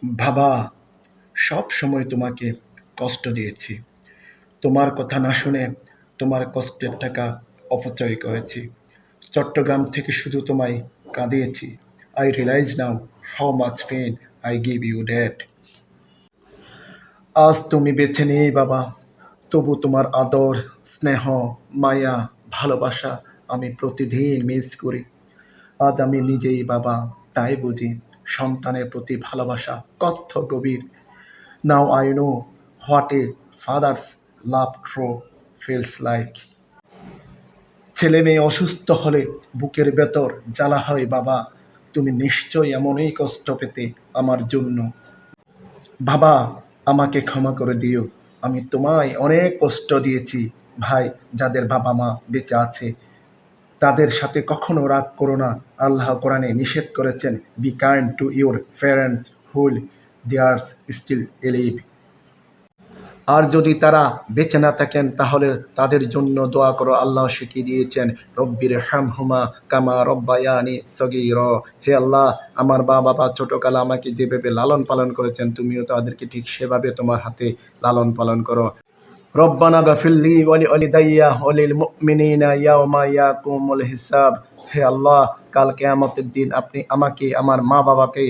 বাবা, সব সময় তোমাকে কষ্ট দিয়েছি। তোমার কথা না শুনে তোমার কষ্টের টাকা অপচয় করেছি। চট্টগ্রাম থেকে শুধু তোমায় কাঁদিয়েছি। I realize now how much pain I give you dad. আজ তুমি বেছে নেই বাবা, তবু তোমার আদর, স্নেহ, মায়া, ভালোবাসা আমি প্রতিদিন মিস করি। আজ আমি নিজেই বাবা, তাই বুঝি সন্তানের প্রতি ভালোবাসা কত গভীর। Now I know what a father's love true feels like. ছেলে মেয়ে অসুস্থ হলে বুকের ভেতর জ্বালা হয় বাবা, তুমি নিশ্চয়ই এমনই কষ্ট পেতে আমার জন্য। বাবা, আমাকে ক্ষমা করে দিও, আমি তোমায় অনেক কষ্ট দিয়েছি। ভাই, যাদের বাবা মা বেঁচে আছে তাদের সাথে কখনো রাগ করো না। আল্লাহ কোরআনে নিষেধ করেছেন, be kind to your parents while they are still alive. আর যদি তারা বেঁচে না থাকেন তাহলে তাদের জন্য দোয়া করো। আল্লাহ শিখিয়ে দিয়েছেন, রব্বির হামহুমা কামা রব্বায়ানি সগীর। হে আল্লাহ, আমার বাবা ছোটকালে আমাকে যেভাবে লালন পালন করেছেন তুমিও তাদেরকে ঠিক সেভাবে তোমার হাতে লালন পালন করো। রব্বানা গাফিরলি ওয়ালি ওয়ালিদাইয়া ওয়ালিল মুমিনিনা ইয়াওমা ইয়াকুমুল হিসাব। হে আল্লাহ, কাল কিয়ামতের দিন আপনি আমাকে, আমার মা বাবাকে